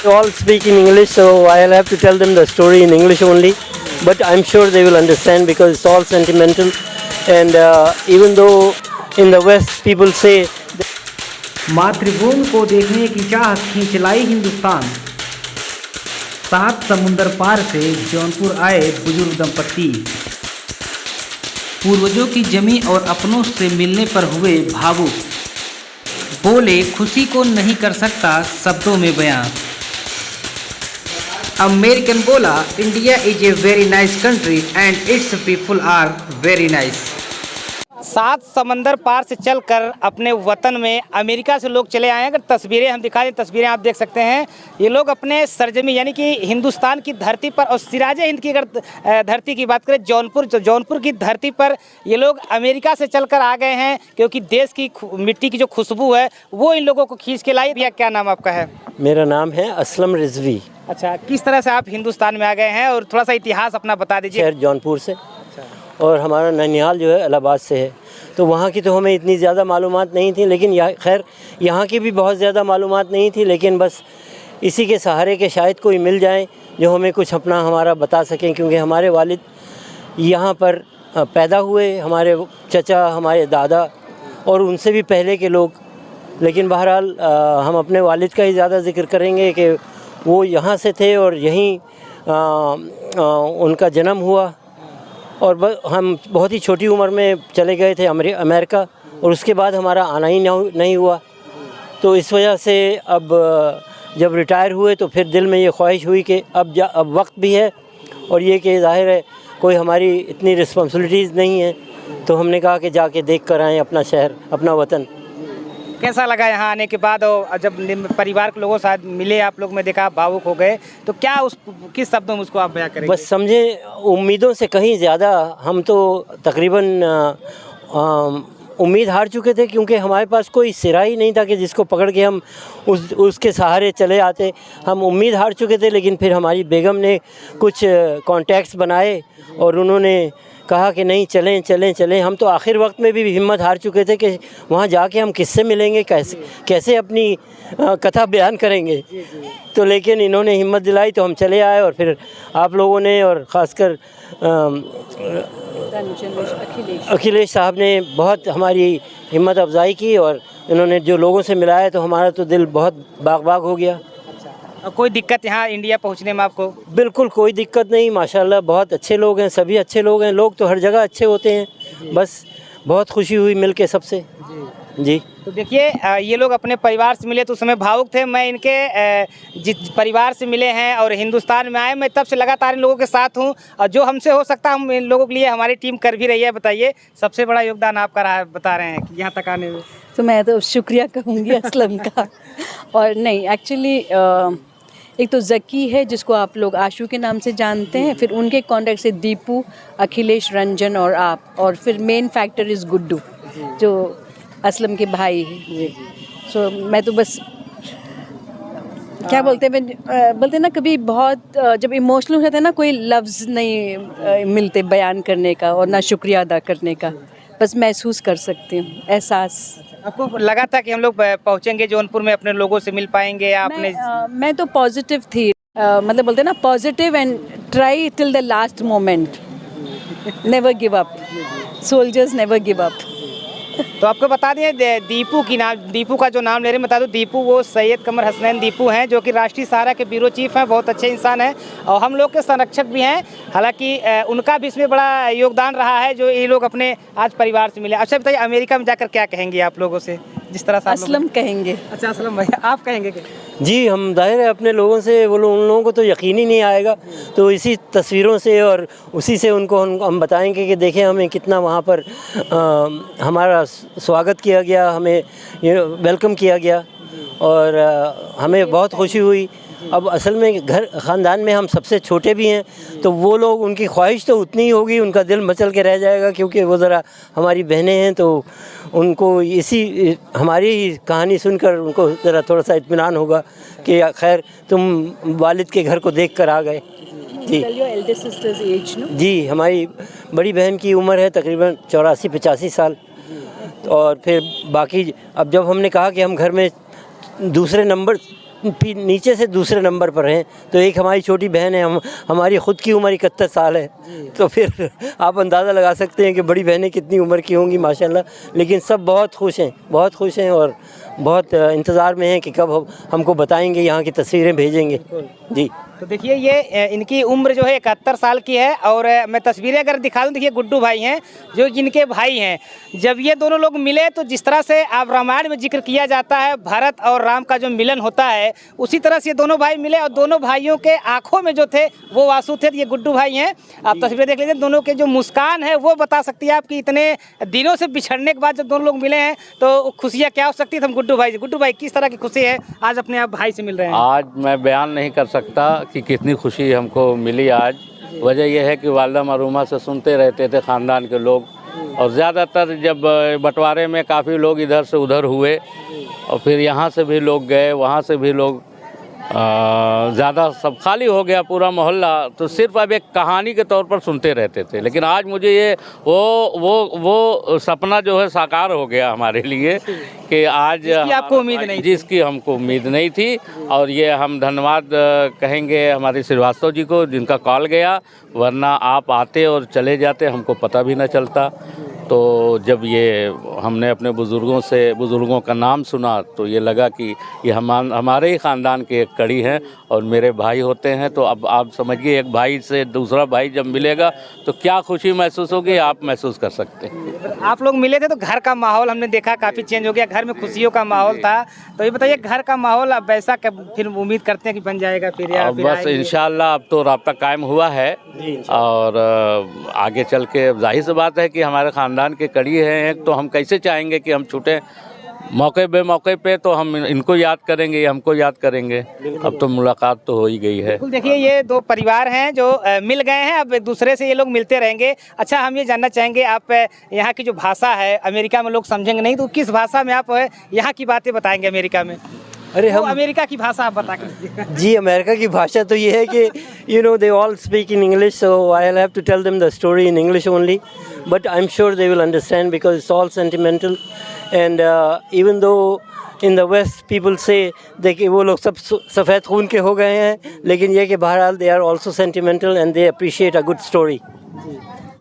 They all speak in English, so I'll have to tell them the story in English only. But I'm sure they will understand because it's all sentimental. And even though in the West people say मातृभूमि को देखने की चाह खींच लाई हिंदुस्तान। 7 समुंदर पार से जौनपुर आए बुजुर्ग दंपति। पूर्वजों की जमी और अपनों से मिलने पर हुए भावुक। बोले खुशी को नहीं कर सकता शब्दों में बयां। अमेरिकन बोला India is a very nice country and its people are very nice. 7 समंदर पार से चलकर अपने वतन में अमेरिका से लोग चले आए हैं। अगर तस्वीरें हम दिखा दें, तस्वीरें आप देख सकते हैं। ये लोग अपने सरजमी यानी कि हिंदुस्तान की धरती पर और सिराजे हिंद की अगर धरती की बात करें, जौनपुर की धरती पर ये लोग अमेरिका से चलकर आ गए हैं क्योंकि देश की मिट्टी की जो खुशबू है वो इन लोगों को खींच के लाई। भैया क्या नाम आपका है? मेरा नाम है असलम रिजवी। अच्छा, किस तरह से आप हिंदुस्तान में आ गए हैं और थोड़ा सा इतिहास अपना बता दीजिए। शहर जौनपुर से और हमारा ननिहाल जो है इलाहाबाद से है। तो वहाँ की तो हमें इतनी ज़्यादा मालूमात नहीं थी, लेकिन खैर यहाँ की भी बहुत ज़्यादा मालूमात नहीं थी, लेकिन बस इसी के सहारे के शायद कोई मिल जाए जो हमें कुछ अपना हमारा बता सकें, क्योंकि हमारे वालिद यहाँ पर पैदा हुए, हमारे चचा, हमारे दादा और उनसे भी पहले के लोग। लेकिन बहरहाल हम अपने वालिद का ही ज़्यादा ज़िक्र करेंगे कि वो यहाँ से थे और यहीं उनका जन्म हुआ और हम बहुत ही छोटी उम्र में चले गए थे अमेरिका और उसके बाद हमारा आना ही नहीं हुआ। तो इस वजह से अब जब रिटायर हुए तो फिर दिल में ये ख्वाहिश हुई कि अब वक्त भी है और ये कि ज़ाहिर है कोई हमारी इतनी रिस्पॉन्सिबिलिटीज़ नहीं है, तो हमने कहा कि जाके देख कर आएँ अपना शहर, अपना वतन। कैसा लगा यहाँ आने के बाद और जब परिवार के लोगों के साथ मिले आप लोग, में देखा आप भावुक हो गए, तो क्या किस शब्दों में उसको आप बयां करेंगे? बस समझे उम्मीदों से कहीं ज़्यादा हम तो तकरीबन उम्मीद हार चुके थे, क्योंकि हमारे पास कोई सिरा ही नहीं था कि जिसको पकड़ के हम उसके सहारे चले आते। हम उम्मीद हार चुके थे, लेकिन फिर हमारी बेगम ने कुछ कॉन्टैक्ट्स बनाए और उन्होंने कहा कि नहीं चलें। हम तो आखिर वक्त में भी हिम्मत हार चुके थे कि वहाँ जाके हम किससे मिलेंगे, कैसे अपनी कथा बयान करेंगे। तो लेकिन इन्होंने हिम्मत दिलाई तो हम चले आए और फिर आप लोगों ने और ख़ासकर अखिलेश साहब ने बहुत हमारी हिम्मत अफजाई की और इन्होंने जो लोगों से मिलाया तो हमारा तो दिल बहुत बाग हो गया। और कोई दिक्कत यहाँ इंडिया पहुँचने में आपको? बिल्कुल कोई दिक्कत नहीं, माशाल्लाह बहुत अच्छे लोग हैं, सभी अच्छे लोग हैं। लोग तो हर जगह अच्छे होते हैं, बस बहुत खुशी हुई मिलके सबसे जी। तो देखिए ये लोग अपने परिवार से मिले तो उस समय भावुक थे। मैं इनके जिस परिवार से मिले हैं और हिंदुस्तान में आए, मैं तब से लगातार इन लोगों के साथ हूँ और जो हमसे हो सकता हम इन लोगों के लिए हमारी टीम कर भी रही है। बताइए, सबसे बड़ा योगदान आपका रहा है, बता रहे हैं कि यहाँ तक आने में। तो मैं तो शुक्रिया कहूँगी असलम का। और नहीं, एक्चुअली एक तो ज़की है जिसको आप लोग आशू के नाम से जानते हैं, फिर उनके कॉन्टैक्ट से दीपू, अखिलेश, रंजन और आप, और फिर मेन फैक्टर इज़ गुड्डू जो असलम के भाई हैं। सो मैं तो बस क्या बोलते हैं ना, कभी बहुत जब इमोशनल हो जाते हैं ना, कोई लफ्ज़ नहीं मिलते बयान करने का और ना शुक्रिया अदा करने का, बस महसूस कर सकती हूँ एहसास। आपको लगा था कि हम लोग पहुँचेंगे जौनपुर में, अपने लोगों से मिल पाएंगे? आपने मैं तो पॉजिटिव थी, मतलब बोलते हैं ना positive and try till the last moment, never give up, soldiers never give up. तो आपको बता दें दीपू का जो नाम ले रहे हैं, बता दूं दीपू वो सैयद कमर हसनैन दीपू हैं, जो कि राष्ट्रीय सहारा के ब्यूरो चीफ हैं। बहुत अच्छे इंसान हैं और हम लोग के संरक्षक भी हैं। हालांकि उनका भी इसमें बड़ा योगदान रहा है जो ये लोग अपने आज परिवार से मिले। अच्छा बताइए, अमेरिका में जाकर क्या कहेंगे आप लोगों से, जिस तरह से असलम कहेंगे? अच्छा असलम भाई, आप कहेंगे क्या? जी, हम जाहिर है अपने लोगों से उन लोगों को तो यकीन ही नहीं आएगा, तो इसी तस्वीरों से और उसी से उनको हम बताएंगे कि देखें हमें कितना वहाँ पर हमारा स्वागत किया गया, हमें वेलकम किया गया और हमें बहुत खुशी हुई। अब असल में ख़ानदान में हम सबसे छोटे भी हैं, तो वो लोग, उनकी ख्वाहिश तो उतनी ही होगी, उनका दिल मचल के रह जाएगा, क्योंकि वो ज़रा हमारी बहनें हैं, तो उनको इसी हमारी ही कहानी सुनकर उनको ज़रा थोड़ा सा इत्मीनान होगा कि खैर तुम वालिद के घर को देख कर आ गए। जी जी, हमारी बड़ी बहन की उम्र है तकरीबन 84-85 साल, और फिर बाकी अब जब हमने कहा कि हम घर में दूसरे नंबर फिर नीचे से दूसरे नंबर पर हैं। तो एक हमारी छोटी बहन है, हमारी ख़ुद की उम्र 71 साल है, तो फिर आप अंदाज़ा लगा सकते हैं कि बड़ी बहनें कितनी उम्र की होंगी माशाल्लाह। लेकिन सब बहुत खुश हैं और बहुत इंतज़ार में हैं कि कब हमको बताएंगे, यहाँ की तस्वीरें भेजेंगे। जी, तो देखिए ये इनकी उम्र जो है 71 साल की है। और मैं तस्वीरें अगर दिखा दूँ, देखिए गुड्डू भाई हैं जो इनके भाई हैं। जब ये दोनों लोग मिले तो जिस तरह से आप रामायण में जिक्र किया जाता है भरत और राम का जो मिलन होता है, उसी तरह से ये दोनों भाई मिले और दोनों भाइयों के आंखों में जो थे वो आंसू थे। ये गुड्डू भाई हैं, आप तस्वीरें देख लीजिए। दोनों के जो मुस्कान है वो बता सकती है आपकी इतने दिनों से बिछड़ने के बाद जब दोनों लोग मिले हैं तो खुशियाँ क्या हो सकती है। हम गुड्डू भाई किस तरह की खुशी है आज अपने आप भाई से मिल रहे हैं? आज मैं बयान नहीं कर सकता कि कितनी खुशी हमको मिली आज। वजह यह है कि वालदा मरूमा से सुनते रहते थे ख़ानदान के लोग, और ज़्यादातर जब बंटवारे में काफ़ी लोग इधर से उधर हुए और फिर यहाँ से भी लोग गए, वहाँ से भी लोग, ज़्यादा सब खाली हो गया पूरा मोहल्ला, तो सिर्फ अब एक कहानी के तौर पर सुनते रहते थे। लेकिन आज मुझे ये वो सपना जो है साकार हो गया हमारे लिए कि आज जिसकी आपको उम्मीद नहीं थी। जिसकी हमको उम्मीद नहीं थी। और ये हम धन्यवाद कहेंगे हमारे श्रीवास्तव जी को जिनका कॉल गया, वरना आप आते और चले जाते हमको पता भी न चलता। तो जब ये हमने अपने बुज़ुर्गों का नाम सुना तो ये लगा कि ये हमारे ही ख़ानदान के एक कड़ी हैं और मेरे भाई होते हैं। तो अब आप समझिए एक भाई से दूसरा भाई जब मिलेगा तो क्या खुशी महसूस होगी, आप महसूस कर सकते हैं। आप लोग मिले थे तो घर का माहौल हमने देखा काफ़ी चेंज हो गया, घर में खुशियों का माहौल था। तो ये बताइए घर का माहौल अब वैसा फिर उम्मीद करते हैं कि बन जाएगा फिर, या फिर बस इंशाल्लाह अब तो राब्ता कायम हुआ है। और आगे चल के जाहिर सी बात है कि हमारे ख़ानदान के कड़ी हैं, तो हम कैसे चाहेंगे कि हम छूटें। मौके बेमौके पे तो हम इनको याद करेंगे, हमको याद करेंगे। अब तो मुलाकात तो हो ही गई है। देखिए ये दो परिवार हैं जो मिल गए हैं, अब एक दूसरे से ये लोग मिलते रहेंगे। अच्छा, हम ये जानना चाहेंगे आप यहाँ की जो भाषा है, अमेरिका में लोग समझेंगे नहीं, तो किस भाषा में आप यहाँ की बातें बताएंगे अमेरिका में? अरे हम अमेरिका की भाषा आप बता के जी, अमेरिका की भाषा तो ये है कि they all speak in English, so I will have to tell them the story in English only, but I am sure they will understand because it's all sentimental. And even though in the waste people से देखिए वो लोग सब सफ़ेद खून के हो गए हैं, लेकिन ये कि बहरहाल they are also sentimental and they appreciate a good story.